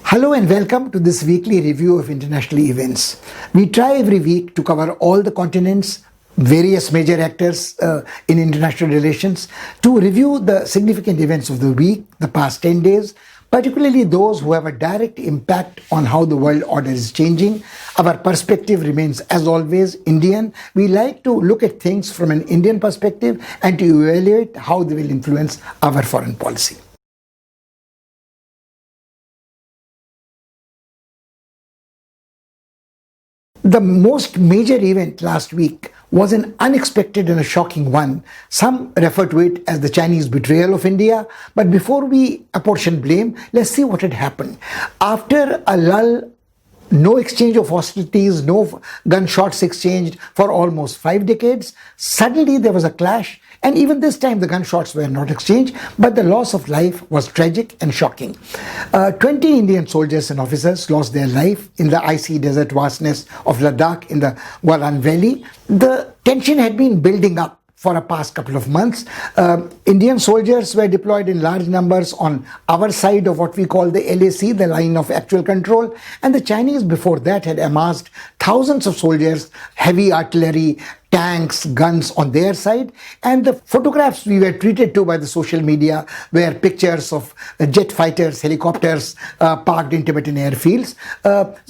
Hello and welcome to this weekly review of international events. We try every week to cover all the continents, various major actors in international relations, to review the significant events of the week, the past 10 days, particularly those who have a direct impact on how the world order is changing. Our perspective remains, as always, Indian. We like to look at things from an Indian perspective and to evaluate how they will influence our foreign policy. The most major event last week was an unexpected and a shocking one. Some refer to it as the Chinese betrayal of India. But before we apportion blame, let's see what had happened. After a lull, no exchange of hostilities, no gunshots exchanged for almost 5 decades, suddenly there was a clash. And even this time the gunshots were not exchanged, but the loss of life was tragic and shocking. 20 Indian soldiers and officers lost their life in the icy desert vastness of Ladakh in the Galwan Valley. The tension had been building up for a past couple of months. Indian soldiers were deployed in large numbers on our side of what we call the LAC, the line of actual control, and the Chinese before that had amassed thousands of soldiers, heavy artillery, tanks, guns on their side, and the photographs we were treated to by the social media were pictures of jet fighters, helicopters parked in Tibetan airfields.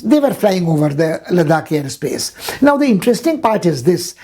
They were flying over the Ladakh airspace. Now the interesting part is this,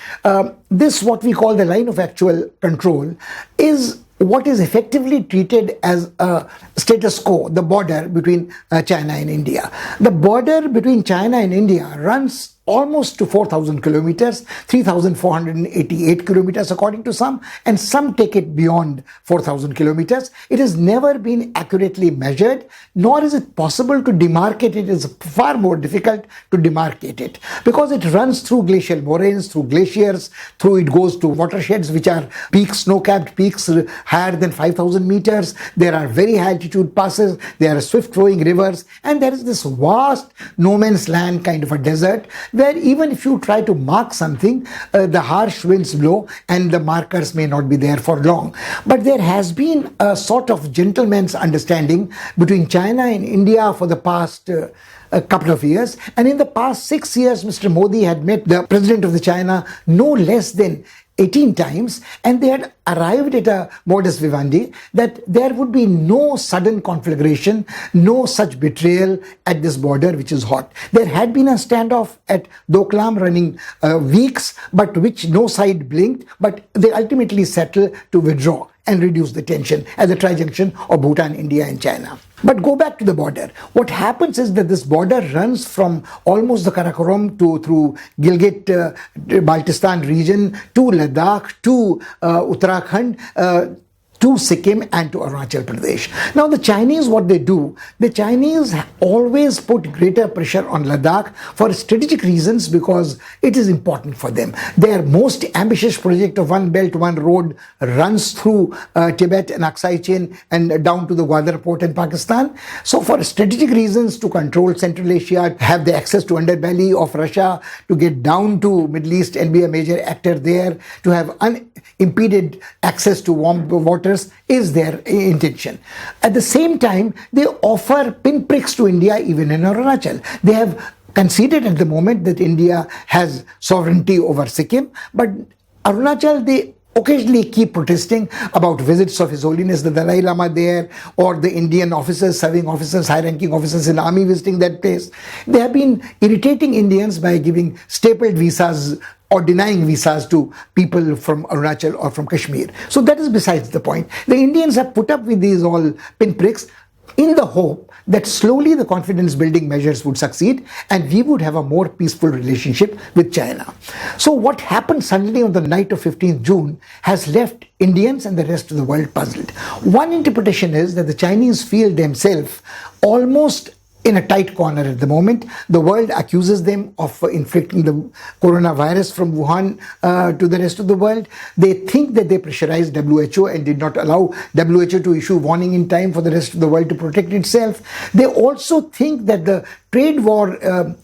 what we call the line of actual control is what is effectively treated as a status quo, the border between China and India. The border between China and India runs almost to 4,000 kilometers, 3,488 kilometers according to some, and some take it beyond 4,000 kilometers. It has never been accurately measured, nor is it possible to demarcate it. It is far more difficult to demarcate it because it runs through glacial moraines, through glaciers, it goes to watersheds which are peaks, snow-capped peaks higher than 5,000 meters. There are very high altitude passes, there are swift-flowing rivers, and there is this vast no man's land kind of a desert where even if you try to mark something, the harsh winds blow and the markers may not be there for long. But there has been a sort of gentleman's understanding between China and India for the past a couple of years. And in the past 6 years, Mr. Modi had met the president of the China no less than 18 times, and they had arrived at a modus vivendi that there would be no sudden conflagration, no such betrayal at this border which is hot. There had been a standoff at Doklam running weeks, but which no side blinked, but they ultimately settled to withdraw and reduce the tension at the tri-junction of Bhutan, India and China. But go back to the border. What happens is that this border runs from almost the Karakoram through Gilgit, Baltistan region to Ladakh, to Uttarakhand, to Sikkim and to Arunachal Pradesh. Now the Chinese, what they do, the Chinese always put greater pressure on Ladakh for strategic reasons because it is important for them. Their most ambitious project of One Belt, One Road runs through Tibet and Aksai Chain and down to the Gwadar port in Pakistan. So for strategic reasons, to control Central Asia, have the access to underbelly of Russia, to get down to Middle East and be a major actor there, to have unimpeded access to warm water is their intention. At the same time, they offer pinpricks to India even in Arunachal. They have conceded at the moment that India has sovereignty over Sikkim, but Arunachal, they occasionally keep protesting about visits of His Holiness the Dalai Lama there, or the Indian officers, serving officers, high-ranking officers in army visiting that place. They have been irritating Indians by giving stapled visas or denying visas to people from Arunachal or from Kashmir. So that is besides the point. The Indians have put up with these all pinpricks in the hope that slowly the confidence building measures would succeed and we would have a more peaceful relationship with China. So what happened suddenly on the night of 15th June has left Indians and the rest of the world puzzled. One interpretation is that the Chinese feel themselves almost in a tight corner at the moment. The world accuses them of inflicting the coronavirus from Wuhan to the rest of the world. They think that they pressurized WHO and did not allow WHO to issue warning in time for the rest of the world to protect itself. They also think that the trade war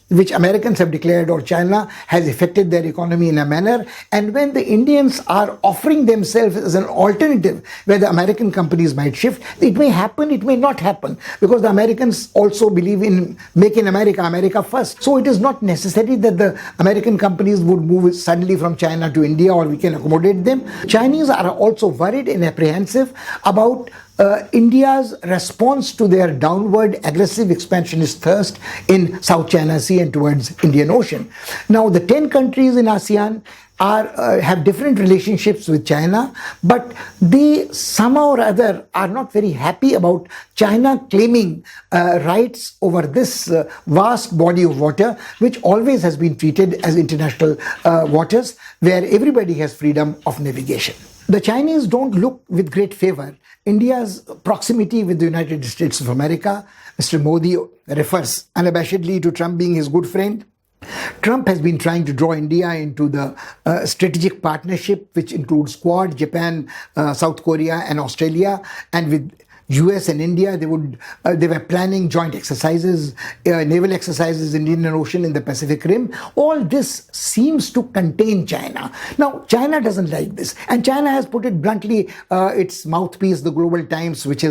which Americans have declared or China has affected their economy in a manner, and when the Indians are offering themselves as an alternative where the American companies might shift, it may happen, it may not happen, because the Americans also believe in Make in America, America first. So it is not necessary that the American companies would move suddenly from China to India or we can accommodate them. Chinese are also worried and apprehensive about India's response to their downward aggressive expansionist thirst in South China Sea and towards Indian Ocean. Now, the 10 countries in ASEAN have different relationships with China, but they somehow or other are not very happy about China claiming rights over this vast body of water, which always has been treated as international waters, where everybody has freedom of navigation. The Chinese don't look with great favor India's proximity with the United States of America. Mr. Modi refers unabashedly to Trump being his good friend. Trump has been trying to draw India into the strategic partnership, which includes Quad, Japan, South Korea and Australia, and with US and India, they were planning joint exercises, naval exercises in the Indian Ocean, in the Pacific Rim. All this seems to contain China. Now, China doesn't like this, and China has put it bluntly. Its mouthpiece, the Global Times, which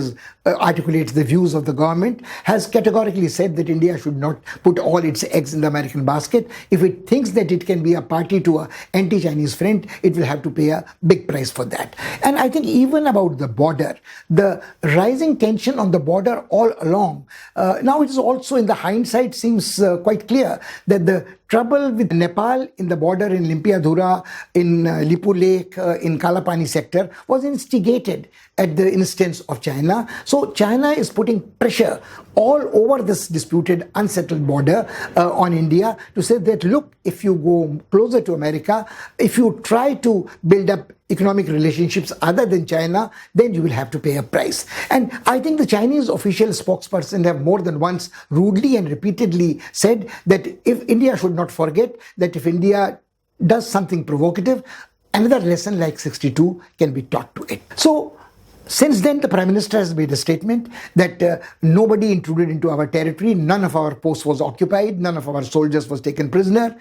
articulates the views of the government, has categorically said that India should not put all its eggs in the American basket. If it thinks that it can be a party to an anti-Chinese front, it will have to pay a big price for that. And I think even about the border, the rising tension on the border all along. Now it is also, in the hindsight, seems quite clear that the trouble with Nepal in the border in Limpiadhura, in Lipu Lake, in Kalapani sector was instigated at the instance of China. So China is putting pressure all over this disputed, unsettled border on India to say that, look, if you go closer to America, if you try to build up economic relationships other than China, then you will have to pay a price. And I think the Chinese official spokesperson have more than once rudely and repeatedly said that if India should not forget that if India does something provocative, another lesson like 62 can be taught to it. So since then, the Prime Minister has made a statement that nobody intruded into our territory, none of our posts was occupied, none of our soldiers was taken prisoner.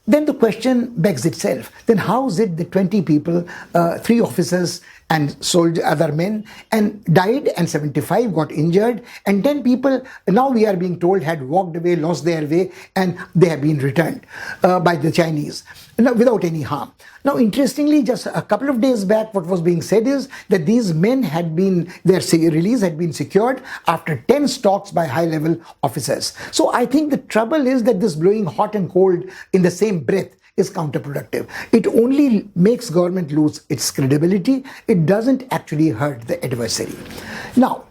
Then the question begs itself, then how is it that 20 people, 3 officers and other men, and died, and 75 got injured, and 10 people, now we are being told, had walked away, lost their way, and they have been returned by the Chinese without any harm. Now, interestingly, just a couple of days back, what was being said is that these men their release had been secured after 10 stalks by high-level officers. So I think the trouble is that this blowing hot and cold in the same breath is counterproductive. It only makes government lose its credibility. It doesn't actually hurt the adversary.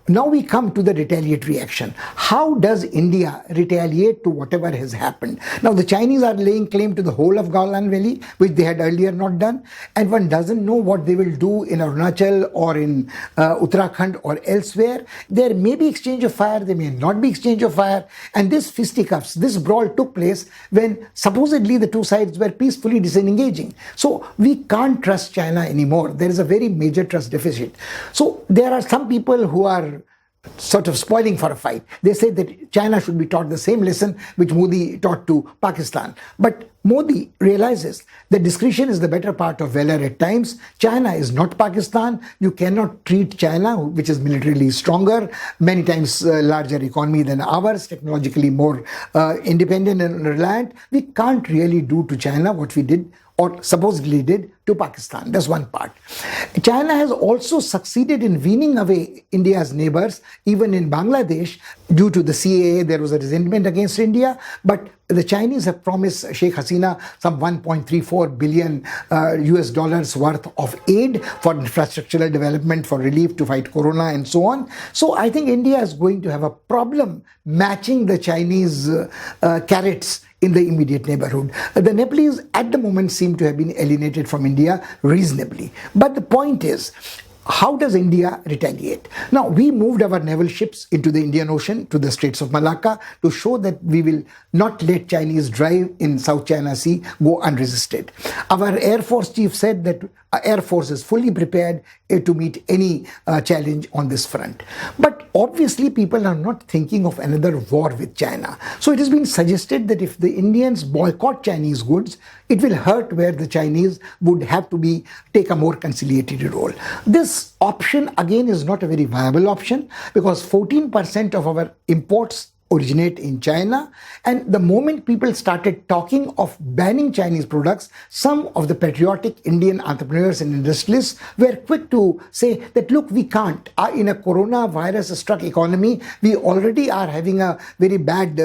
Now we come to the retaliatory action. How does India retaliate to whatever has happened? Now, the Chinese are laying claim to the whole of Galwan Valley, which they had earlier not done, and one doesn't know what they will do in Arunachal or in Uttarakhand or elsewhere. There may be exchange of fire, there may not be exchange of fire, and this fisticuffs, this brawl took place when supposedly the two sides were peacefully disengaging. So we can't trust China anymore. There is a very major trust deficit. So there are some people who are sort of spoiling for a fight. They say that China should be taught the same lesson which Modi taught to Pakistan. But Modi realizes that discretion is the better part of valor at times. China is not Pakistan. You cannot treat China, which is militarily stronger, many times larger economy than ours, technologically more independent and reliant. We can't really do to China what we did or supposedly did to Pakistan. That's one part. China has also succeeded in weaning away India's neighbors. Even in Bangladesh, due to the CAA, there was a resentment against India, but the Chinese have promised Sheikh Hasina some 1.34 billion US dollars worth of aid for infrastructural development, for relief to fight corona and so on. So I think India is going to have a problem matching the Chinese carrots in the immediate neighborhood. The Nepalese at the moment seem to have been alienated from India reasonably. But the point is, how does India retaliate? Now, we moved our naval ships into the Indian Ocean, to the Straits of Malacca, to show that we will not let Chinese drive in South China Sea go unresisted. Our Air Force chief said that Air Force is fully prepared to meet any challenge on this front. But obviously people are not thinking of another war with China. So it has been suggested that if the Indians boycott Chinese goods, it will hurt where the Chinese would have to take a more conciliatory role. This option again is not a very viable option because 14% of our imports originate in China, and the moment people started talking of banning Chinese products, some of the patriotic Indian entrepreneurs and industrialists were quick to say that look, we can't. In a coronavirus struck economy, we already are having a very bad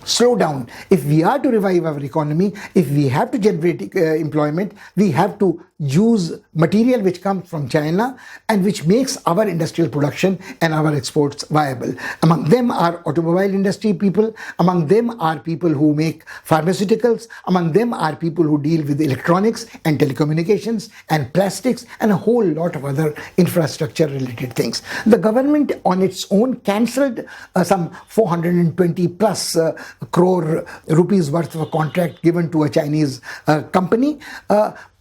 slowdown. If we are to revive our economy, if we have to generate employment, we have to use material which comes from China and which makes our industrial production and our exports viable. Among them are automobile industry people, among them are people who make pharmaceuticals, among them are people who deal with electronics and telecommunications and plastics and a whole lot of other infrastructure related things. The government on its own cancelled some 420 plus crore rupees worth of a contract given to a Chinese company.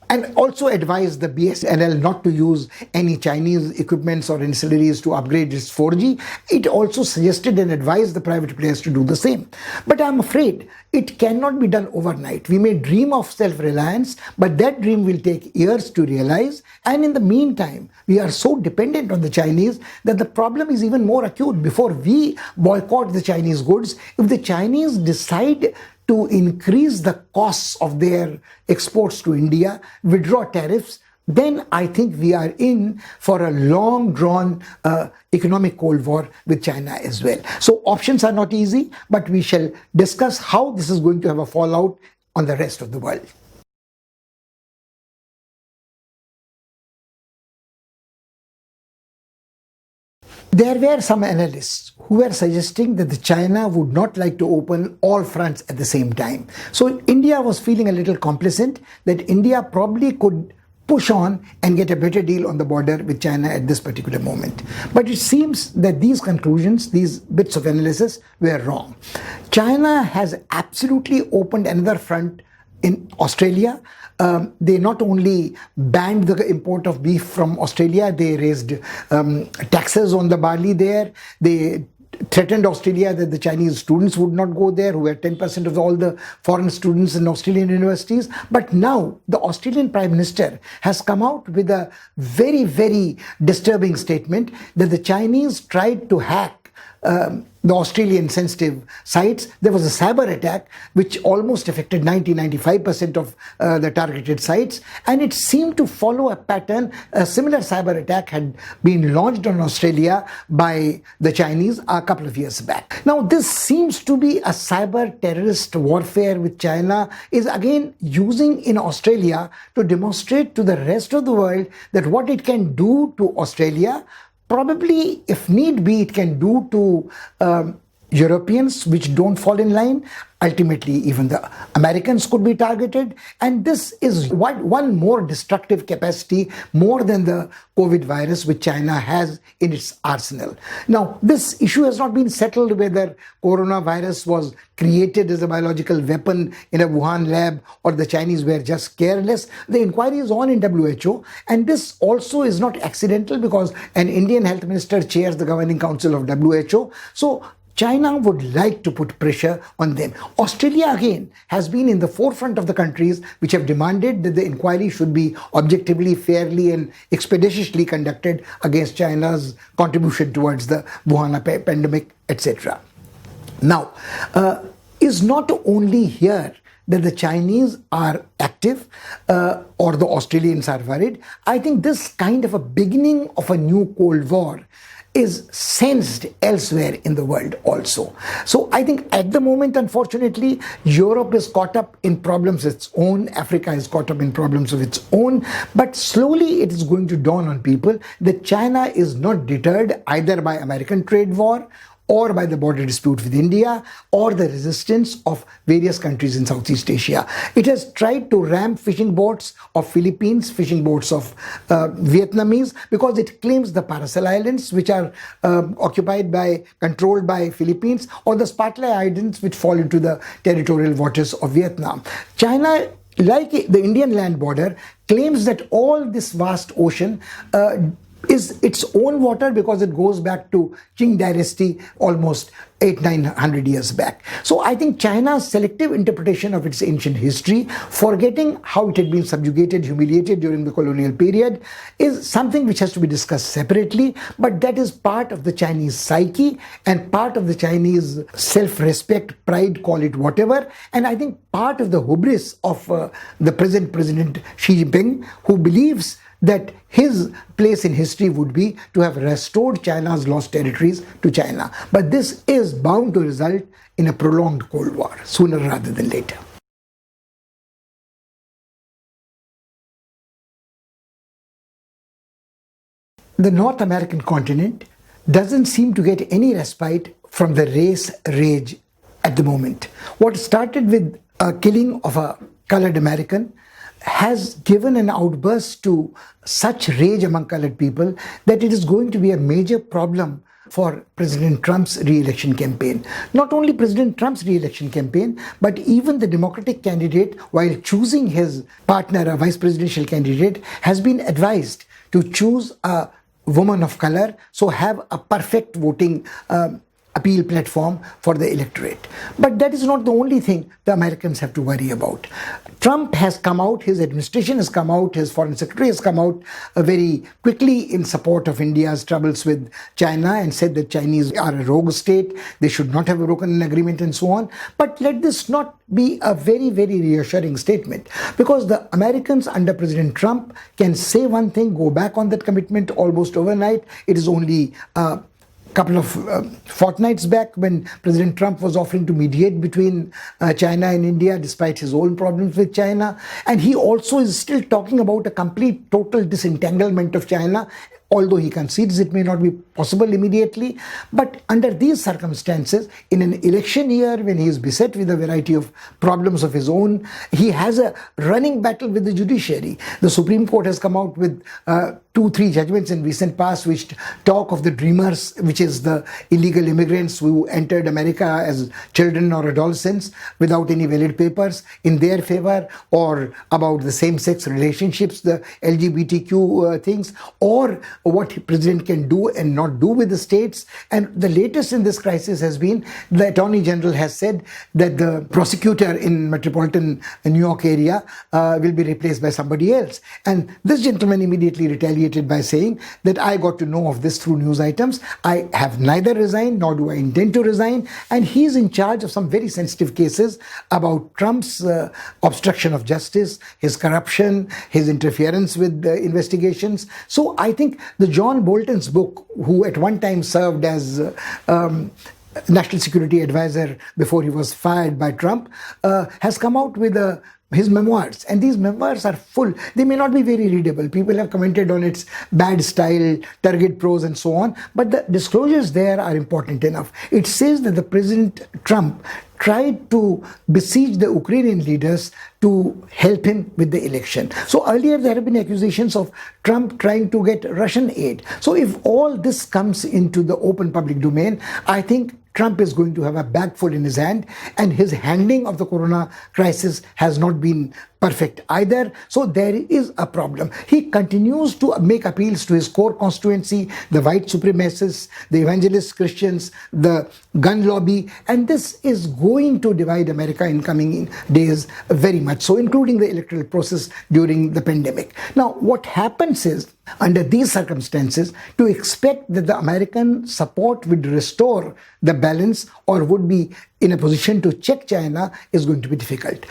And also advised the BSNL not to use any Chinese equipments or ancillaries to upgrade its 4G. It also suggested and advised the private players to do the same. But I'm afraid it cannot be done overnight. We may dream of self-reliance, but that dream will take years to realize. And in the meantime, we are so dependent on the Chinese that the problem is even more acute. Before we boycott the Chinese goods, if the Chinese decide to increase the costs of their exports to India, withdraw tariffs, then I think we are in for a long drawn economic Cold War with China as well. So options are not easy, but we shall discuss how this is going to have a fallout on the rest of the world. There were some analysts who were suggesting that China would not like to open all fronts at the same time. So India was feeling a little complacent that India probably could push on and get a better deal on the border with China at this particular moment. But it seems that these conclusions, these bits of analysis were wrong. China has absolutely opened another front in Australia. They not only banned the import of beef from Australia, they raised taxes on the barley there. They threatened Australia that the Chinese students would not go there, who were 10% of all the foreign students in Australian universities. But now the Australian Prime Minister has come out with a very, very disturbing statement that the Chinese tried to hack the Australian sensitive sites. There was a cyber attack which almost affected 90-95% of the targeted sites, and it seemed to follow a pattern. A similar cyber attack had been launched on Australia by the Chinese a couple of years back. Now this seems to be a cyber terrorist warfare which China is again using in Australia to demonstrate to the rest of the world that what it can do to Australia, probably, if need be, it can do to Europeans which don't fall in line. Ultimately, even the Americans could be targeted. And this is one more destructive capacity, more than the COVID virus, which China has in its arsenal. Now, this issue has not been settled whether coronavirus was created as a biological weapon in a Wuhan lab or the Chinese were just careless. The inquiry is on in WHO. And this also is not accidental because an Indian health minister chairs the governing council of WHO. So China would like to put pressure on them. Australia, again, has been in the forefront of the countries which have demanded that the inquiry should be objectively, fairly, and expeditiously conducted against China's contribution towards the Wuhan pandemic, etc. Now, is not only here that the Chinese are active or the Australians are worried. I think this kind of a beginning of a new Cold War is sensed elsewhere in the world also. So I think at the moment, unfortunately, Europe is caught up in problems of its own, Africa is caught up in problems of its own, but slowly it is going to dawn on people that China is not deterred either by American trade war or by the border dispute with India, or the resistance of various countries in Southeast Asia. It has tried to ram fishing boats of Philippines, fishing boats of Vietnamese, because it claims the Paracel Islands, which are controlled by Philippines, or the Spratly Islands, which fall into the territorial waters of Vietnam. China like the Indian land border, claims that all this vast ocean is its own water because it goes back to Qing dynasty almost 800-900 years back. So I think China's selective interpretation of its ancient history, forgetting how it had been subjugated, humiliated during the colonial period, is something which has to be discussed separately, but that is part of the Chinese psyche and part of the Chinese self-respect, pride, call it whatever, and I think part of the hubris of the present President Xi Jinping, who believes that his place in history would be to have restored China's lost territories to China. But this is bound to result in a prolonged Cold War, sooner rather than later. The North American continent doesn't seem to get any respite from the race rage at the moment. What started with a killing of a colored American has given an outburst to such rage among colored people that it is going to be a major problem for President Trump's re-election campaign. Not only President Trump's re-election campaign, but even the Democratic candidate, while choosing his partner, a vice presidential candidate, has been advised to choose a woman of color, so have a perfect voting appeal platform for the electorate. But that is not the only thing the Americans have to worry about. Trump has come out, his administration has come out, his foreign secretary has come out very quickly in support of India's troubles with China and said that Chinese are a rogue state, they should not have broken an agreement and so on. But let this not be a very, very reassuring statement, because the Americans under President Trump can say one thing, go back on that commitment almost overnight. It is only couple of fortnights back when President Trump was offering to mediate between China and India despite his own problems with China. And he also is still talking about a complete total disentanglement of China, although he concedes it may not be possible immediately. But under these circumstances, in an election year when he is beset with a variety of problems of his own, he has a running battle with the judiciary. The Supreme Court has come out with 2-3 judgments in recent past which talk of the dreamers, which is the illegal immigrants who entered America as children or adolescents without any valid papers, in their favor, or about the same-sex relationships, the LGBTQ things, or what the president can do and not do with the states. And the latest in this crisis has been the Attorney General has said that the prosecutor in metropolitan New York area will be replaced by somebody else. And this gentleman immediately retaliated by saying that I got to know of this through news items. I have neither resigned nor do I intend to resign. And he's in charge of some very sensitive cases about Trump's obstruction of justice, his corruption, his interference with investigations. So I think the John Bolton's book, who at one time served as National Security Advisor before he was fired by Trump, has come out with his memoirs, and these memoirs are full. They may not be very readable. People have commented on its bad style, turgid prose and so on, but the disclosures there are important enough. It says that the President Trump tried to besiege the Ukrainian leaders to help him with the election. So earlier there have been accusations of Trump trying to get Russian aid. So if all this comes into the open public domain, I think Trump is going to have a bag full in his hand, and his handling of the corona crisis has not been perfect either. So there is a problem. He continues to make appeals to his core constituency, the white supremacists, the evangelist Christians, the gun lobby, and this is going to divide America in coming days very much so, including the electoral process during the pandemic. Now, what happens is, under these circumstances, to expect that the American support would restore the balance or would be in a position to check China is going to be difficult.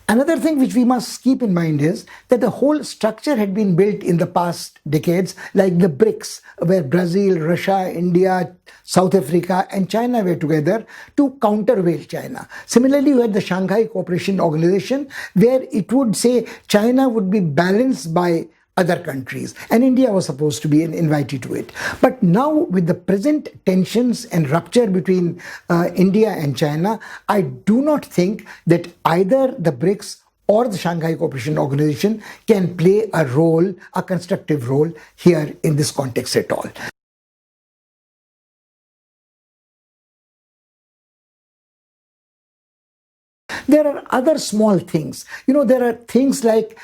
Another thing which we must keep in mind is that the whole structure had been built in the past decades, like the BRICS, where Brazil, Russia, India, South Africa and China were together to countervail China. Similarly, you had the Shanghai Cooperation Organization, where it would say China would be balanced by other countries, and India was supposed to be invited to it. But now, with the present tensions and rupture between India and China, I do not think that either the BRICS or the Shanghai Cooperation Organization can play a role, a constructive role here in this context at all. There are other small things. There are things like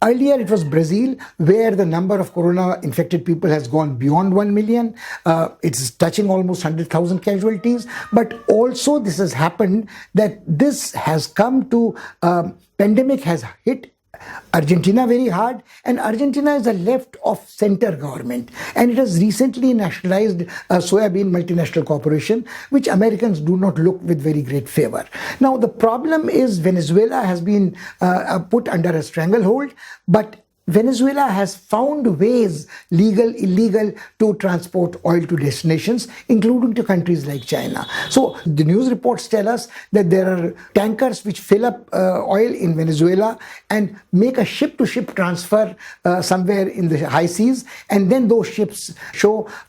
earlier it was Brazil, where the number of corona infected people has gone beyond 1 million. It's touching almost 100,000 casualties. But also this has happened that this has come to, pandemic has hit Argentina very hard, and Argentina is a left of center government, and it has recently nationalized a soybean multinational corporation, which Americans do not look with very great favor. Now the problem is Venezuela has been put under a stranglehold, but Venezuela has found ways, legal, illegal, to transport oil to destinations, including to countries like China. So the news reports tell us that there are tankers which fill up oil in Venezuela and make a ship-to-ship transfer somewhere in the high seas, and then those ships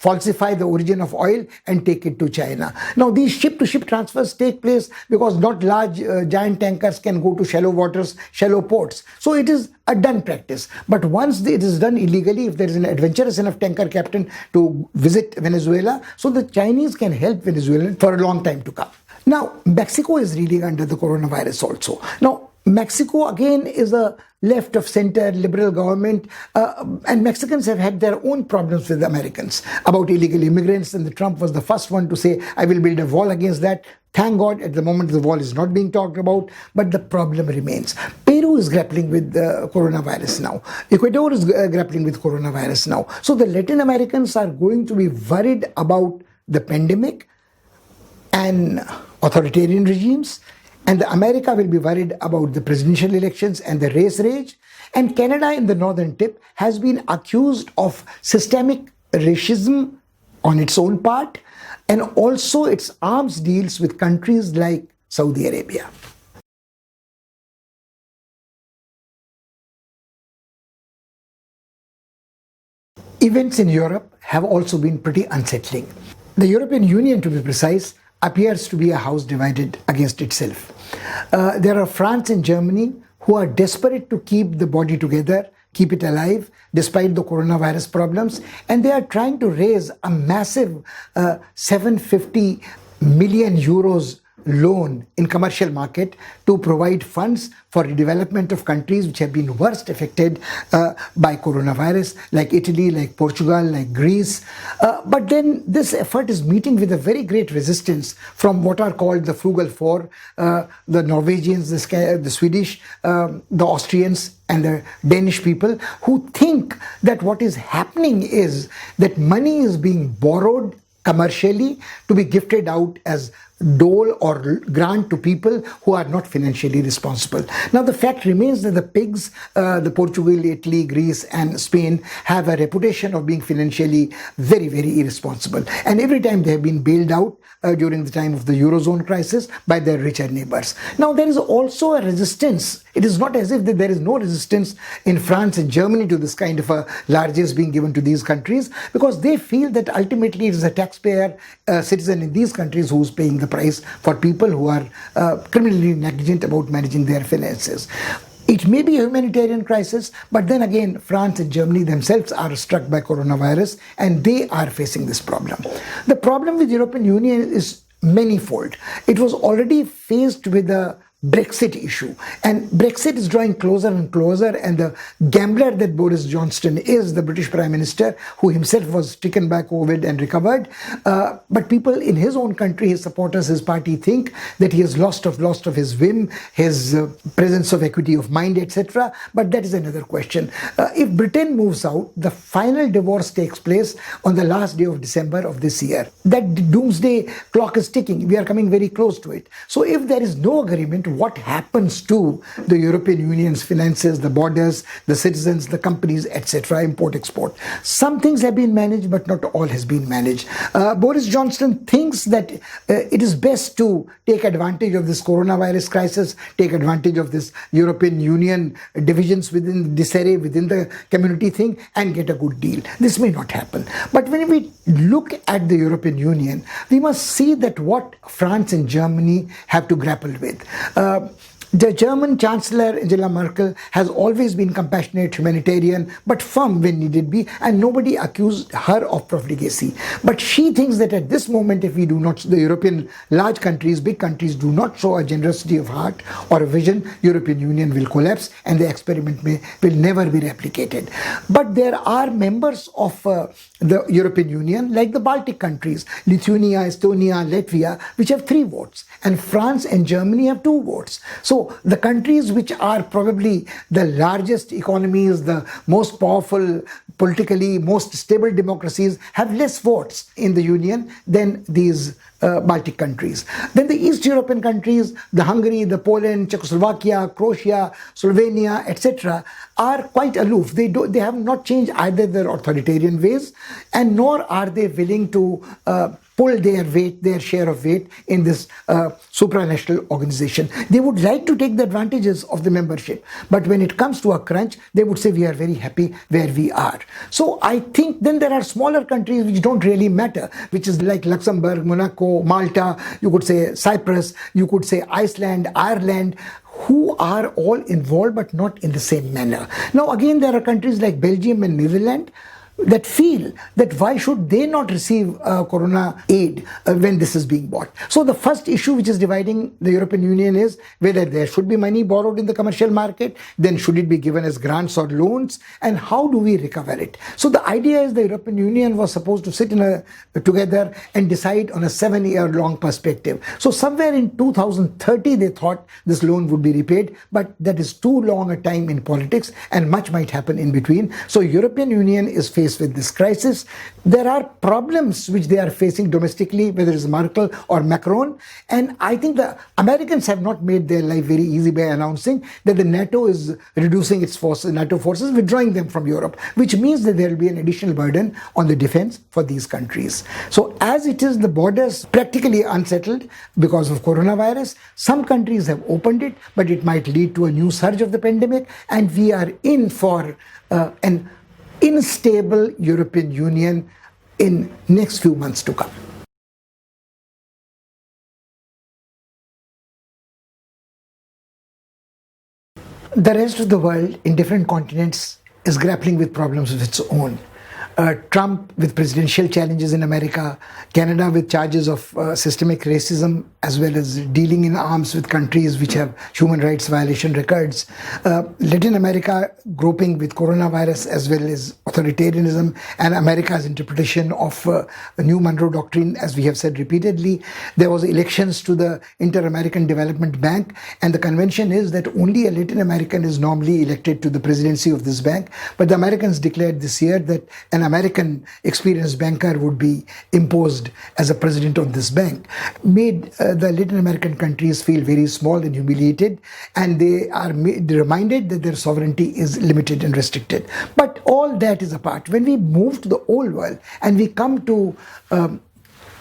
falsify the origin of oil and take it to China. Now these ship-to-ship transfers take place because not large giant tankers can go to shallow waters, shallow ports. So it is a done practice. But once it is done illegally, if there is an adventurous enough tanker captain to visit Venezuela, so the Chinese can help Venezuela for a long time to come. Now, Mexico is reeling under the coronavirus also. Now, Mexico again is a left of center liberal government, and Mexicans have had their own problems with Americans about illegal immigrants, and Trump was the first one to say, I will build a wall against that. Thank God at the moment the wall is not being talked about, but the problem remains. Peru is grappling with coronavirus now. Ecuador is grappling with coronavirus now. So the Latin Americans are going to be worried about the pandemic and authoritarian regimes, and America will be worried about the presidential elections and the race rage. And Canada in the northern tip has been accused of systemic racism on its own part, and also its arms deals with countries like Saudi Arabia. Events in Europe have also been pretty unsettling. The European Union, to be precise, appears to be a house divided against itself. There are France and Germany who are desperate to keep the body together, keep it alive, despite the coronavirus problems, and they are trying to raise a massive 750 million euros loan in commercial market to provide funds for the development of countries which have been worst affected by coronavirus, like Italy, like Portugal, like Greece. But then this effort is meeting with a very great resistance from what are called the Frugal Four, the Norwegians, the Swedish, the Austrians, and the Danish people, who think that what is happening is that money is being borrowed commercially to be gifted out as dole or grant to people who are not financially responsible. Now the fact remains that the pigs, the Portugal, Italy, Greece and Spain have a reputation of being financially very, very irresponsible. And every time they have been bailed out during the time of the Eurozone crisis by their richer neighbors. Now there is also a resistance. It is not as if there is no resistance in France and Germany to this kind of a largesse being given to these countries, because they feel that ultimately it is a taxpayer citizen in these countries who is paying the price for people who are criminally negligent about managing their finances. It may be a humanitarian crisis, but then again, France and Germany themselves are struck by coronavirus and they are facing this problem. The problem with the European Union is manifold. It was already faced with the Brexit issue, and Brexit is drawing closer and closer, and the gambler that Boris Johnson is, the British Prime Minister, who himself was stricken by COVID and recovered, but people in his own country, his supporters, his party, think that he has lost of his whim, his presence of equity of mind, etc. But that is another question. If Britain moves out, the final divorce takes place on the last day of December of this year. That doomsday clock is ticking. We are coming very close to it. So if there is no agreement, what happens to the European Union's finances, the borders, the citizens, the companies, etc., import, export? Some things have been managed, but not all has been managed. Boris Johnson thinks that it is best to take advantage of this coronavirus crisis, take advantage of this European Union divisions within disarray, within the community thing, and get a good deal. This may not happen. But when we look at the European Union, we must see that what France and Germany have to grapple with. The German Chancellor Angela Merkel has always been compassionate, humanitarian, but firm when needed be, and nobody accused her of profligacy. But she thinks that at this moment, if we do not, the European large countries, big countries do not show a generosity of heart or a vision, European Union will collapse and the experiment will never be replicated. But there are members of the European Union, like the Baltic countries, Lithuania, Estonia, Latvia, which have 3 votes, and France and Germany have 2 votes. So the countries which are probably the largest economies, the most powerful, politically most stable democracies, have less votes in the Union than these Baltic countries. Then the East European countries, the Hungary, the Poland, Czechoslovakia, Croatia, Slovenia, etc., are quite aloof. They have not changed either their authoritarian ways, and nor are they willing to pull their share of weight in this supranational organization. They would like to take the advantages of the membership, but when it comes to a crunch, they would say we are very happy where we are. So I think then there are smaller countries which don't really matter, which is like Luxembourg, Monaco, Malta, you could say Cyprus, you could say Iceland, Ireland, who are all involved but not in the same manner. Now again, there are countries like Belgium and Netherlands that feel that why should they not receive corona aid when this is being bought. So the first issue which is dividing the European Union is whether there should be money borrowed in the commercial market, then should it be given as grants or loans, and how do we recover it. So the idea is the European Union was supposed to sit together and decide on a 7-year-long perspective. So somewhere in 2030 they thought this loan would be repaid, but that is too long a time in politics and much might happen in between. So European Union is faced with this crisis. There are problems which they are facing domestically, whether it's Merkel or Macron, and I think the Americans have not made their life very easy by announcing that the NATO is reducing its forces, NATO forces, withdrawing them from Europe, which means that there will be an additional burden on the defense for these countries. So as it is, the borders practically unsettled because of coronavirus. Some countries have opened it, but it might lead to a new surge of the pandemic, and we are in for an unstable European Union in next few months to come. The rest of the world in different continents is grappling with problems of its own. Trump with presidential challenges in America, Canada with charges of systemic racism, as well as dealing in arms with countries which have human rights violation records. Latin America groping with coronavirus as well as authoritarianism and America's interpretation of the new Monroe Doctrine, as we have said repeatedly. There was elections to the Inter-American Development Bank, and the convention is that only a Latin American is normally elected to the presidency of this bank. But the Americans declared this year that an American experienced banker would be imposed as a president of this bank, made the Latin American countries feel very small and humiliated, and they are reminded that their sovereignty is limited and restricted. But all that is apart. When we move to the old world and we come to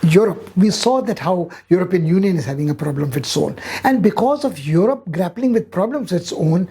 Europe, we saw that how European Union is having a problem of its own. And because of Europe grappling with problems of its own,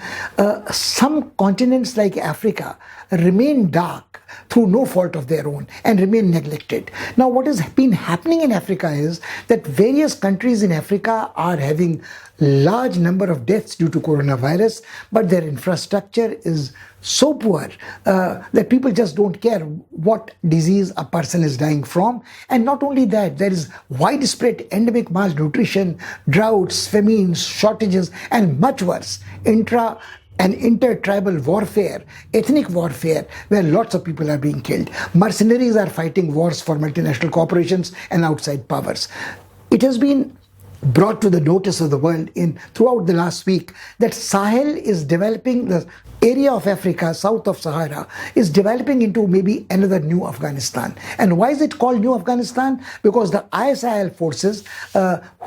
some continents like Africa remain dark through no fault of their own and remain neglected. Now, what has been happening in Africa is that various countries in Africa are having large number of deaths due to coronavirus, but their infrastructure is so poor that people just don't care what disease a person is dying from. And not only that, there is widespread endemic malnutrition, droughts, famines, shortages, and much worse, intra and inter-tribal warfare, ethnic warfare, where lots of people are being killed. Mercenaries are fighting wars for multinational corporations and outside powers. It has been brought to the notice of the world throughout the last week that Sahel is developing, the area of Africa south of Sahara is developing into maybe another new Afghanistan. And why is it called New Afghanistan? Because the ISIL forces,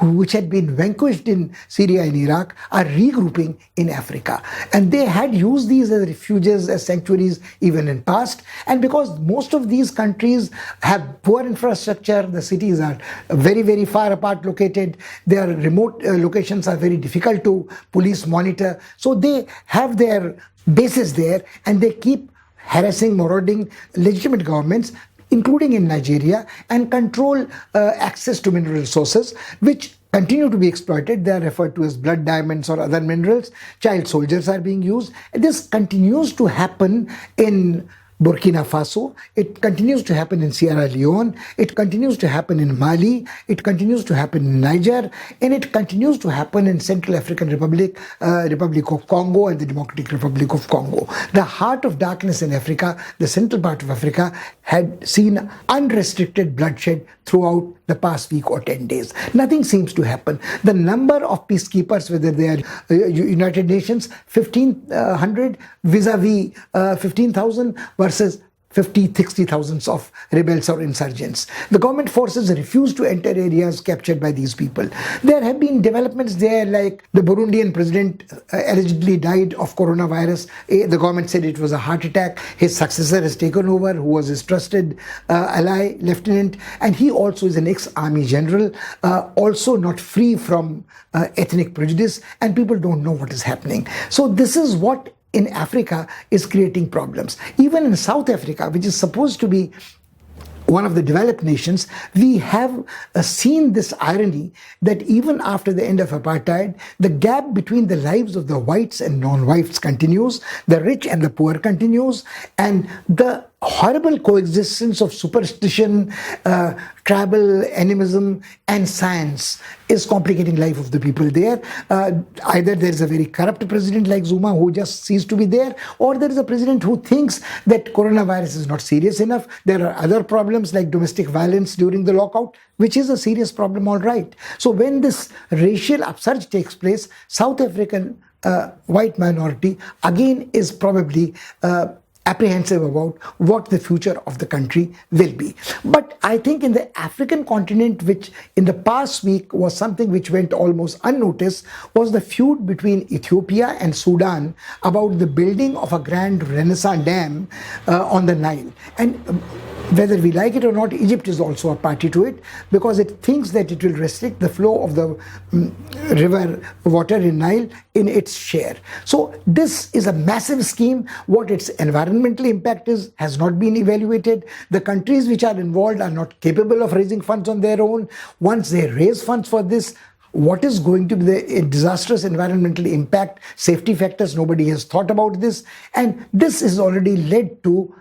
which had been vanquished in Syria and Iraq, are regrouping in Africa. And they had used these as refuges, as sanctuaries even in past. And because most of these countries have poor infrastructure, the cities are very, very far apart located, their remote locations are very difficult to police monitor. So they have their bases there and they keep harassing, marauding legitimate governments, including in Nigeria, and control access to mineral resources, which continue to be exploited. They are referred to as blood diamonds or other minerals. Child soldiers are being used. This continues to happen in Burkina Faso, it continues to happen in Sierra Leone, it continues to happen in Mali, it continues to happen in Niger, and it continues to happen in Central African Republic, Republic of Congo, and the Democratic Republic of Congo. The heart of darkness in Africa, the central part of Africa, had seen unrestricted bloodshed throughout the past week or 10 days. Nothing seems to happen. The number of peacekeepers, whether they are United Nations, 1,500 vis-a-vis 15,000 versus 50, 60,000 of rebels or insurgents. The government forces refuse to enter areas captured by these people. There have been developments there, like the Burundian president allegedly died of coronavirus. The government said it was a heart attack. His successor has taken over, who was his trusted ally, lieutenant, and he also is an ex-army general, also not free from ethnic prejudice, and people don't know what is happening. So this is what in Africa is creating problems. Even in South Africa, which is supposed to be one of the developed nations, we have seen this irony that even after the end of apartheid, the gap between the lives of the whites and non-whites continues, the rich and the poor continues, and the horrible coexistence of superstition, tribal animism, and science is complicating life of the people there. Either there is a very corrupt president like Zuma who just ceased to be there, or there is a president who thinks that coronavirus is not serious enough. There are other problems like domestic violence during the lockout, which is a serious problem, all right. So when this racial upsurge takes place, South African white minority again is probably apprehensive about what the future of the country will be. But I think in the African continent, which in the past week was something which went almost unnoticed, was the feud between Ethiopia and Sudan about the building of a grand Renaissance dam on the Nile. And whether we like it or not, Egypt is also a party to it, because it thinks that it will restrict the flow of the river water in Nile in its share. So this is a massive scheme. What its environmental impact is has not been evaluated. The countries which are involved are not capable of raising funds on their own. Once they raise funds for this, what is going to be the disastrous environmental impact, safety factors, nobody has thought about this. And this has already led to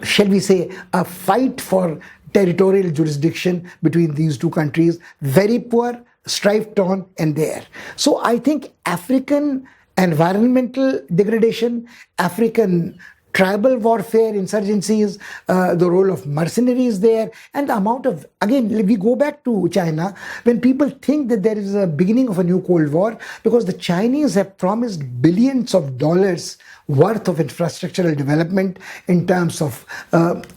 shall we say, a fight for territorial jurisdiction between these two countries, very poor, strife-torn, and there. So I think African environmental degradation, African tribal warfare, insurgencies, the role of mercenaries there, and the amount of, again, we go back to China, when people think that there is a beginning of a new Cold War, because the Chinese have promised billions of dollars worth of infrastructural development in terms of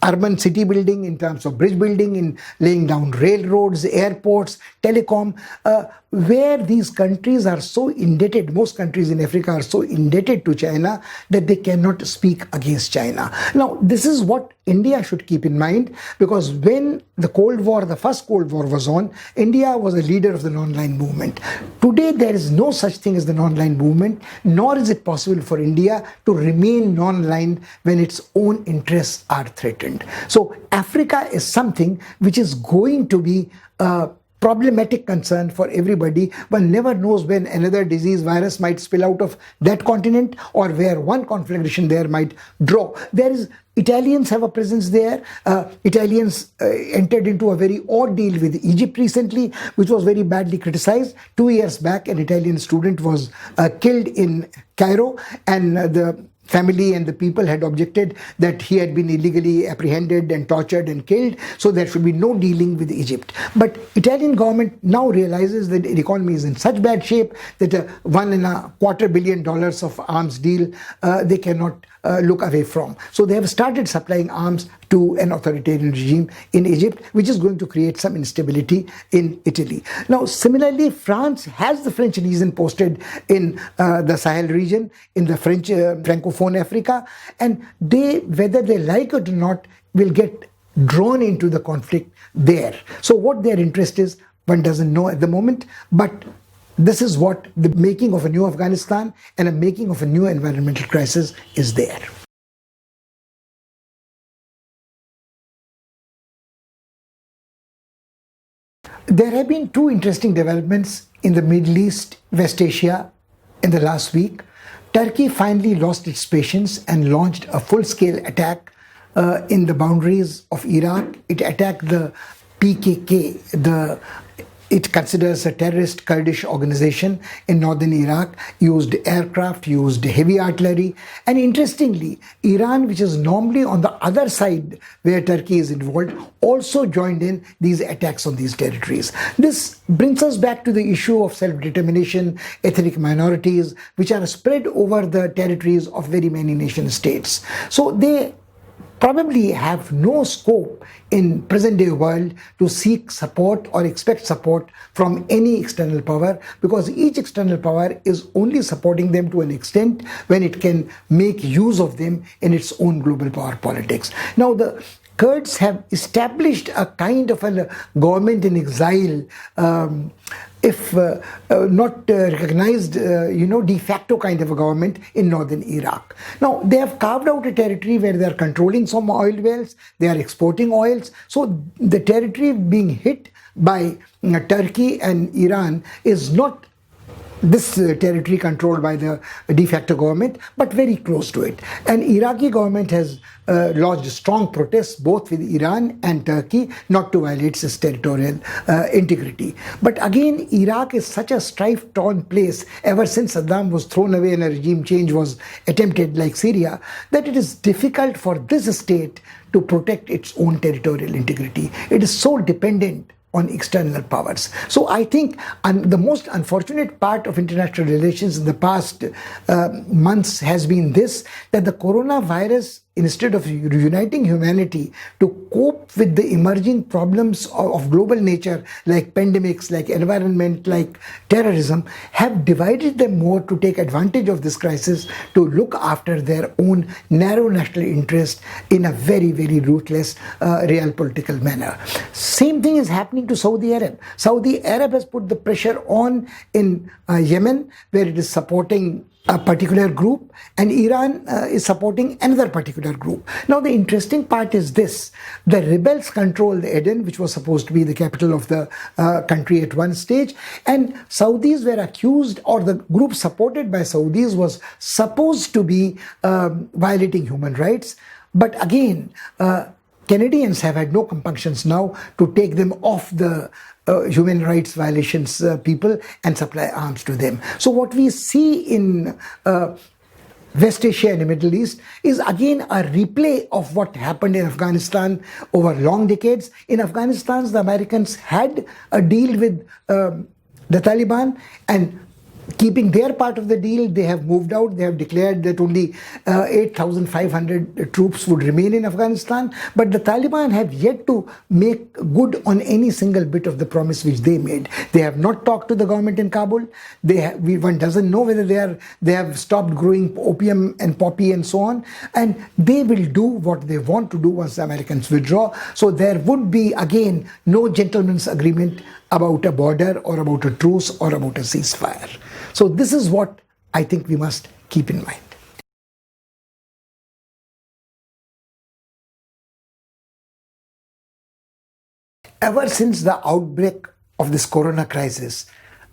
urban city building, in terms of bridge building, in laying down railroads, airports, telecom, where these countries are so indebted, most countries in Africa are so indebted to China that they cannot speak against China. Now, this is what India should keep in mind, because when the Cold War, the first Cold War was on, India was a leader of the non-aligned movement. Today, there is no such thing as the non-aligned movement, nor is it possible for India to remain non-aligned when its own interests are threatened. So Africa is something which is going to be problematic concern for everybody. One never knows when another disease, virus might spill out of that continent, or where one conflagration there might draw. There is Italians have a presence there. Italians entered into a very odd deal with Egypt recently, which was very badly criticized. 2 years back, an Italian student was killed in Cairo, and the family and the people had objected that he had been illegally apprehended and tortured and killed, so there should be no dealing with Egypt. But Italian government now realizes that the economy is in such bad shape that $1.25 billion of arms deal they cannot look away from. So they have started supplying arms to an authoritarian regime in Egypt, which is going to create some instability in Italy. Now, similarly, France has the French legion posted in the Sahel region, in the French Francophone Africa, and they, whether they like it or not, will get drawn into the conflict there. So what their interest is, one doesn't know at the moment, but this is what the making of a new Afghanistan and a making of a new environmental crisis is there. There have been two interesting developments in the Middle East, West Asia in the last week. Turkey finally lost its patience and launched a full-scale attack in the boundaries of Iraq. It attacked the PKK, it considers a terrorist Kurdish organization in northern Iraq, used aircraft, used heavy artillery. And interestingly, Iran, which is normally on the other side where Turkey is involved, also joined in these attacks on these territories. This brings us back to the issue of self-determination, ethnic minorities, which are spread over the territories of very many nation states. So they probably have no scope in present-day world to seek support or expect support from any external power, because each external power is only supporting them to an extent when it can make use of them in its own global power politics. Now, the Kurds have established a kind of a government in exile, if not recognized, de facto kind of a government in northern Iraq. Now, they have carved out a territory where they are controlling some oil wells, they are exporting oils. So the territory being hit by Turkey and Iran is not this territory controlled by the de facto government, but very close to it. And Iraqi government has lodged strong protests both with Iran and Turkey not to violate its territorial integrity. But again, Iraq is such a strife-torn place ever since Saddam was thrown away and a regime change was attempted like Syria, that it is difficult for this state to protect its own territorial integrity. It is so dependent on external powers. So I think the most unfortunate part of international relations in the past months has been this, that the coronavirus, instead of uniting humanity to cope with the emerging problems of global nature like pandemics, like environment, like terrorism, have divided them more to take advantage of this crisis to look after their own narrow national interest in a very, very ruthless real political manner. Same thing is happening to Saudi Arab. Saudi Arab has put the pressure on in Yemen, where it is supporting a particular group, and Iran is supporting another particular group. Now, the interesting part is this: the rebels control the Aden, which was supposed to be the capital of the country at one stage, and Saudis were accused, or the group supported by Saudis was supposed to be violating human rights. But again, Canadians have had no compunctions now to take them off the human rights violations people and supply arms to them. So what we see in West Asia and the Middle East is again a replay of what happened in Afghanistan over long decades. In Afghanistan, the Americans had a deal with the Taliban, and keeping their part of the deal, they have moved out. They have declared that only 8,500 troops would remain in Afghanistan. But the Taliban have yet to make good on any single bit of the promise which they made. They have not talked to the government in Kabul. One doesn't know whether they have stopped growing opium and poppy and so on. And they will do what they want to do once the Americans withdraw. So there would be, again, no gentleman's agreement about a border or about a truce or about a ceasefire. So this is what I think we must keep in mind. Ever since the outbreak of this corona crisis,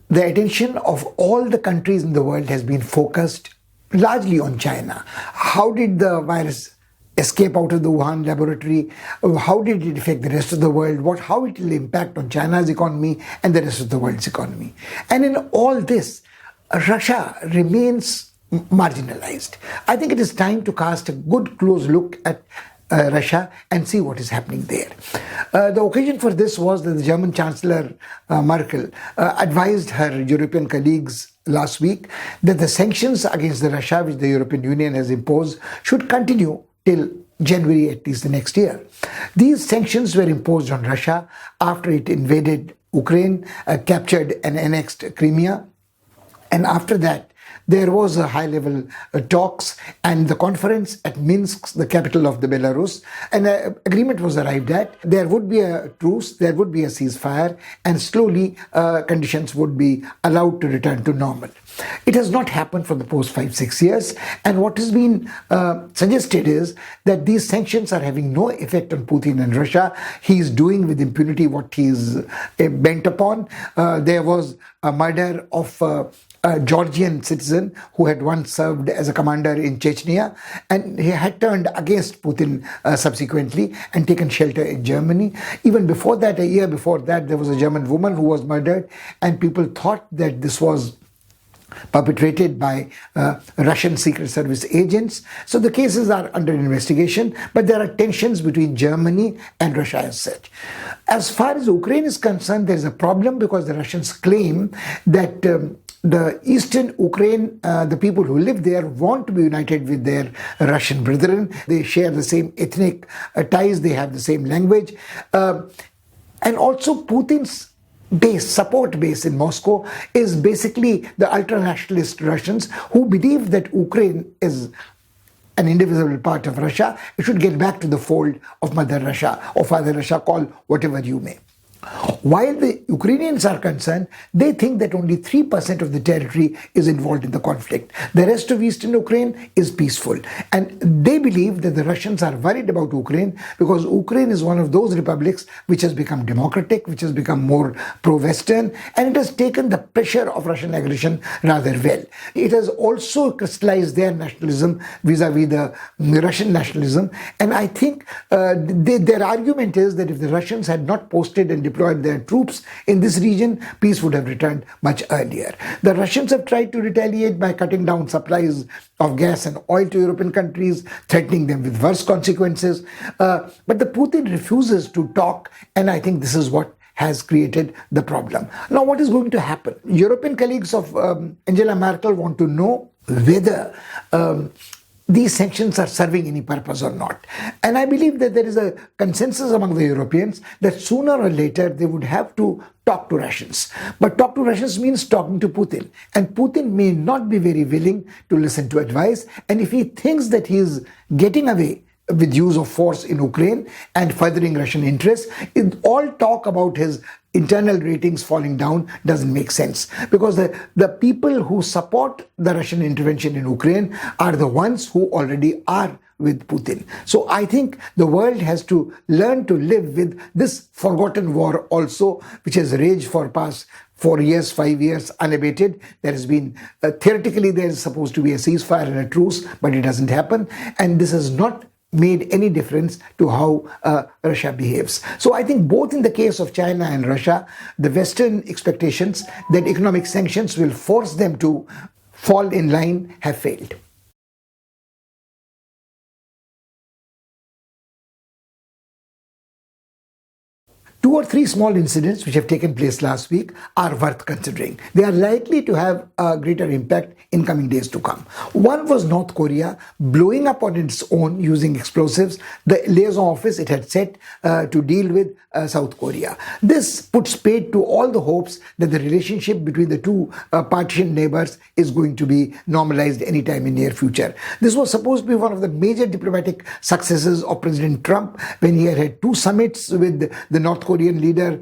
the attention of all the countries in the world has been focused largely on China. How did the virus escape out of the Wuhan laboratory? How did it affect the rest of the world? How it will impact on China's economy and the rest of the world's economy? And in all this, Russia remains marginalized. I think it is time to cast a good close look at Russia and see what is happening there. The occasion for this was that the German Chancellor Merkel advised her European colleagues last week that the sanctions against Russia, which the European Union has imposed, should continue till January at least the next year. These sanctions were imposed on Russia after it invaded Ukraine, captured and annexed Crimea, and after that There was a high-level talks and the conference at Minsk, the capital of the Belarus, and an agreement was arrived at. There would be a truce, there would be a ceasefire, and slowly conditions would be allowed to return to normal. It has not happened for the post 5-6 years, and what has been suggested is that these sanctions are having no effect on Putin and Russia. He is doing with impunity what he is bent upon. There was a murder of a Georgian citizen who had once served as a commander in Chechnya, and he had turned against Putin subsequently and taken shelter in Germany. Even before that, a year before that, there was a German woman who was murdered, and people thought that this was perpetrated by Russian Secret Service agents. So the cases are under investigation, but there are tensions between Germany and Russia as such. As far as Ukraine is concerned, there is a problem because the Russians claim that the eastern Ukraine, the people who live there want to be united with their Russian brethren. They share the same ethnic ties, they have the same language. And also Putin's support base in Moscow is basically the ultra-nationalist Russians who believe that Ukraine is an indivisible part of Russia. It should get back to the fold of Mother Russia or Father Russia, call whatever you may. While the Ukrainians are concerned, they think that only 3% of the territory is involved in the conflict. The rest of eastern Ukraine is peaceful. And they believe that the Russians are worried about Ukraine because Ukraine is one of those republics which has become democratic, which has become more pro-Western, and it has taken the pressure of Russian aggression rather well. It has also crystallized their nationalism vis-a-vis the Russian nationalism. And I think their argument is that if the Russians had not posted and deployed their troops in this region, peace would have returned much earlier. The Russians have tried to retaliate by cutting down supplies of gas and oil to European countries, threatening them with worse consequences. But the Putin refuses to talk, and I think this is what has created the problem. Now, what is going to happen? European colleagues of Angela Merkel want to know whether these sanctions are serving any purpose or not. And I believe that there is a consensus among the Europeans that sooner or later they would have to talk to Russians. But talk to Russians means talking to Putin. And Putin may not be very willing to listen to advice. And if he thinks that he is getting away with use of force in Ukraine and furthering Russian interests, all talk about his internal ratings falling down doesn't make sense, because the people who support the Russian intervention in Ukraine are the ones who already are with Putin. So I think the world has to learn to live with this forgotten war also, which has raged for past 4 years, 5 years unabated. There has been, theoretically there is supposed to be a ceasefire and a truce, but it doesn't happen. And this has not made any difference to how Russia behaves. So I think both in the case of China and Russia, the Western expectations that economic sanctions will force them to fall in line have failed. Two or three small incidents which have taken place last week are worth considering. They are likely to have a greater impact in coming days to come. One was North Korea blowing up on its own using explosives the liaison office it had set to deal with South Korea. This puts paid to all the hopes that the relationship between the two partition neighbors is going to be normalized anytime in near future. This was supposed to be one of the major diplomatic successes of President Trump when he had two summits with the North Korean leader,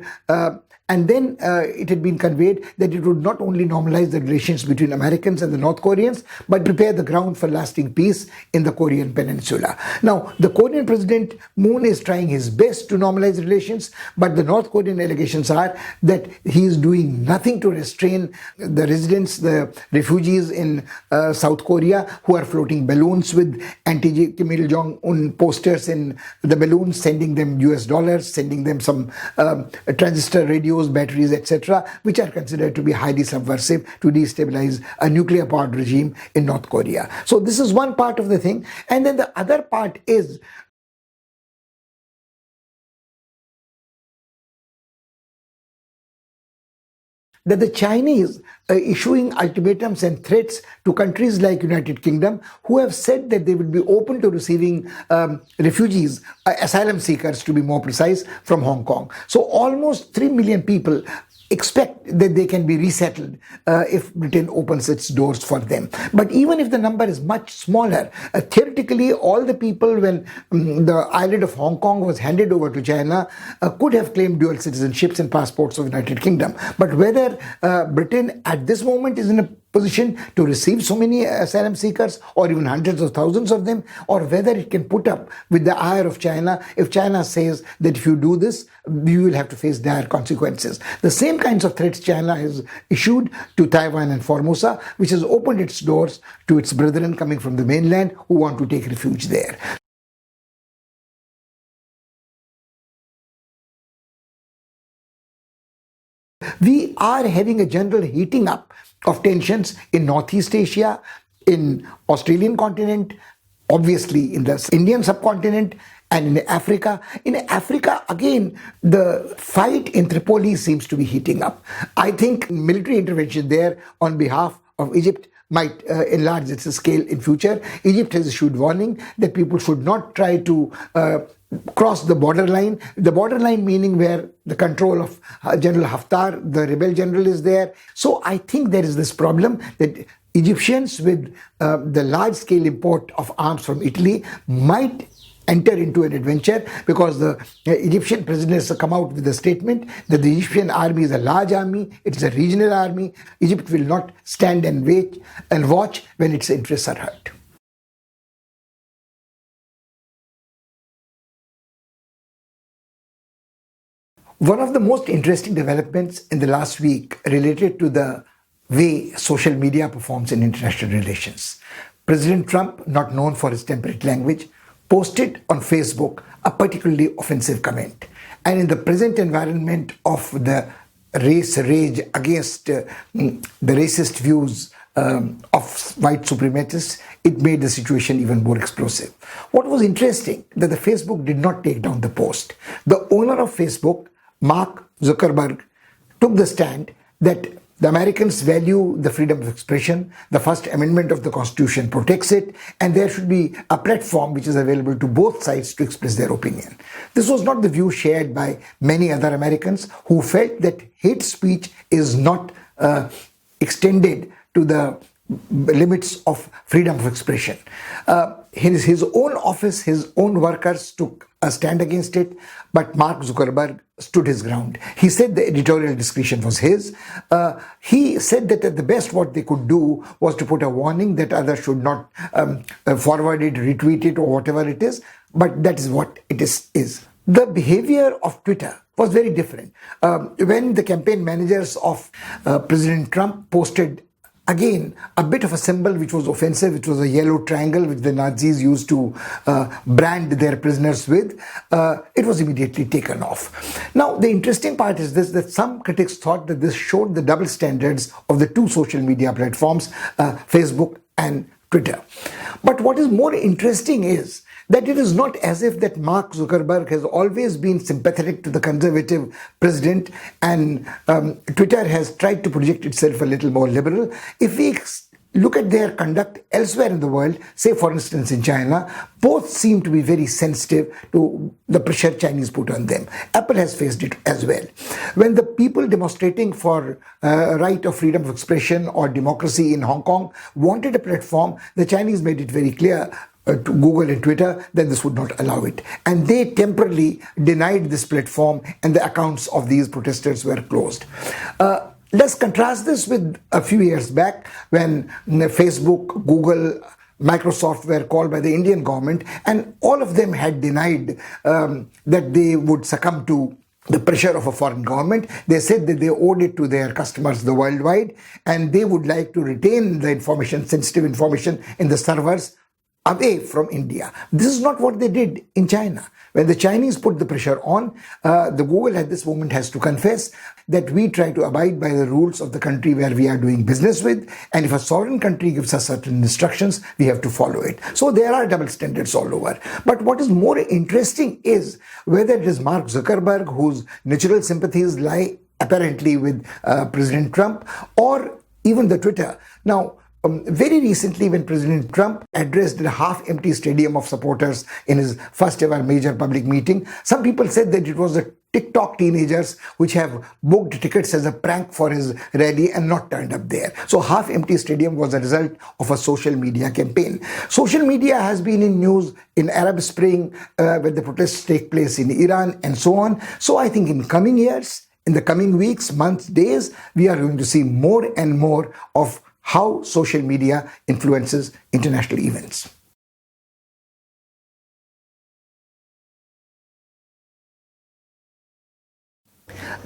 and then it had been conveyed that it would not only normalize the relations between Americans and the North Koreans, but prepare the ground for lasting peace in the Korean Peninsula. Now, the Korean President Moon is trying his best to normalize relations, but the North Korean allegations are that he is doing nothing to restrain the residents, the refugees in South Korea who are floating balloons with anti-Kim Il-jong-un posters in the balloons, sending them US dollars, sending them some transistor radios, batteries, etc., which are considered to be highly subversive to destabilize a nuclear-powered regime in North Korea. So this is one part of the thing. And then the other part is that the Chinese issuing ultimatums and threats to countries like United Kingdom, who have said that they will be open to receiving refugees, asylum seekers to be more precise, from Hong Kong. So almost 3 million people expect that they can be resettled if Britain opens its doors for them. But even if the number is much smaller, theoretically, all the people when the island of Hong Kong was handed over to China could have claimed dual citizenships and passports of the United Kingdom. But whether Britain at this moment is in a position to receive so many asylum seekers or even hundreds of thousands of them, or whether it can put up with the ire of China if China says that if you do this, you will have to face dire consequences. The same kinds of threats China has issued to Taiwan and Formosa, which has opened its doors to its brethren coming from the mainland who want to take refuge there. We are having a general heating up of tensions in Northeast Asia, in Australian continent, obviously in the Indian subcontinent, and in Africa. In Africa, again, the fight in Tripoli seems to be heating up. I think military intervention there on behalf of Egypt might enlarge its scale in future. Egypt has issued warning that people should not try to cross the borderline. The borderline meaning where the control of General Haftar, the rebel general, is there. So I think there is this problem that Egyptians with the large-scale import of arms from Italy might enter into an adventure, because the Egyptian prisoners have come out with a statement that the Egyptian army is a large army, it's a regional army. Egypt will not stand and wait and watch when its interests are hurt. One of the most interesting developments in the last week related to the way social media performs in international relations. President Trump, not known for his temperate language, posted on Facebook a particularly offensive comment. And in the present environment of the race rage against the racist views of white supremacists, it made the situation even more explosive. What was interesting that the Facebook did not take down the post. The owner of Facebook, Mark Zuckerberg, took the stand that the Americans value the freedom of expression, the First Amendment of the Constitution protects it, and there should be a platform which is available to both sides to express their opinion. This was not the view shared by many other Americans who felt that hate speech is not extended to the limits of freedom of expression. His own office, his own workers took a stand against it, but Mark Zuckerberg stood his ground. He said the editorial discretion was his. He said that at the best what they could do was to put a warning that others should not forward it, retweet it, or whatever it is, but that is what it is. The behavior of Twitter was very different. When the campaign managers of President Trump posted again a bit of a symbol which was offensive, which was a yellow triangle which the Nazis used to brand their prisoners with, it was immediately taken off. Now the interesting part is this, that some critics thought that this showed the double standards of the two social media platforms, Facebook and Twitter. But what is more interesting is that it is not as if that Mark Zuckerberg has always been sympathetic to the conservative president and Twitter has tried to project itself a little more liberal. If we look at their conduct elsewhere in the world, say for instance in China, both seem to be very sensitive to the pressure Chinese put on them. Apple has faced it as well. When the people demonstrating for right of freedom of expression or democracy in Hong Kong wanted a platform, the Chinese made it very clear to Google and Twitter that this would not allow it. And they temporarily denied this platform and the accounts of these protesters were closed. Let's contrast this with a few years back when Facebook, Google, Microsoft were called by the Indian government, and all of them had denied that they would succumb to the pressure of a foreign government. They said that they owed it to their customers the worldwide, and they would like to retain the information, sensitive information in the servers away from India. This is not what they did in China. When the Chinese put the pressure on, the Google at this moment has to confess that we try to abide by the rules of the country where we are doing business with, and if a sovereign country gives us certain instructions, we have to follow it. So there are double standards all over. But what is more interesting is whether it is Mark Zuckerberg, whose natural sympathies lie apparently with President Trump, or even the Twitter. Now, very recently, when President Trump addressed a half-empty stadium of supporters in his first ever major public meeting, some people said that it was a TikTok teenagers which have booked tickets as a prank for his rally and not turned up there. So half-empty stadium was a result of a social media campaign. Social media has been in news in Arab Spring, when the protests take place in Iran and so on. So I think in coming years, in the coming weeks, months, days, we are going to see more and more of how social media influences international events.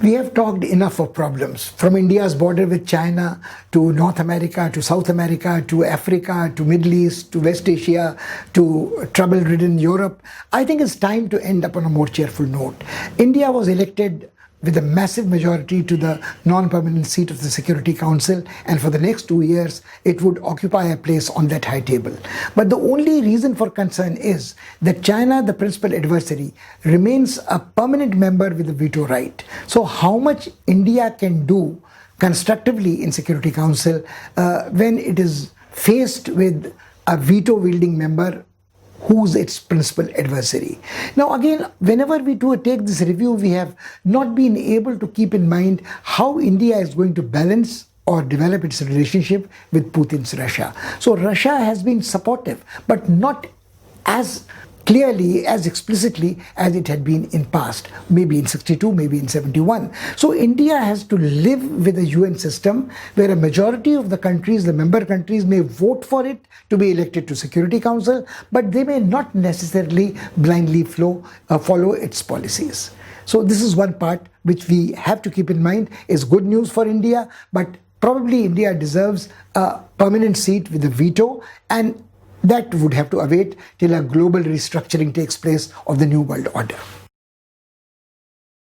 We have talked enough of problems, from India's border with China to North America to South America to Africa to Middle East to West Asia to trouble-ridden Europe. I think it's time to end up on a more cheerful note. India was elected with a massive majority to the non-permanent seat of the Security Council, and for the next 2 years it would occupy a place on that high table. But the only reason for concern is that China, the principal adversary, remains a permanent member with a veto right. So how much India can do constructively in Security Council when it is faced with a veto-wielding member who's its principal adversary. Now again, whenever we take this review, we have not been able to keep in mind how India is going to balance or develop its relationship with Putin's Russia. So Russia has been supportive, but not as clearly, as explicitly as it had been in past, maybe in 62, maybe in 71. So India has to live with a UN system where a majority of the countries, the member countries, may vote for it to be elected to Security Council, but they may not necessarily blindly follow its policies. So this is one part which we have to keep in mind is good news for India, but probably India deserves a permanent seat with a veto, and that would have to await till a global restructuring takes place of the New World Order.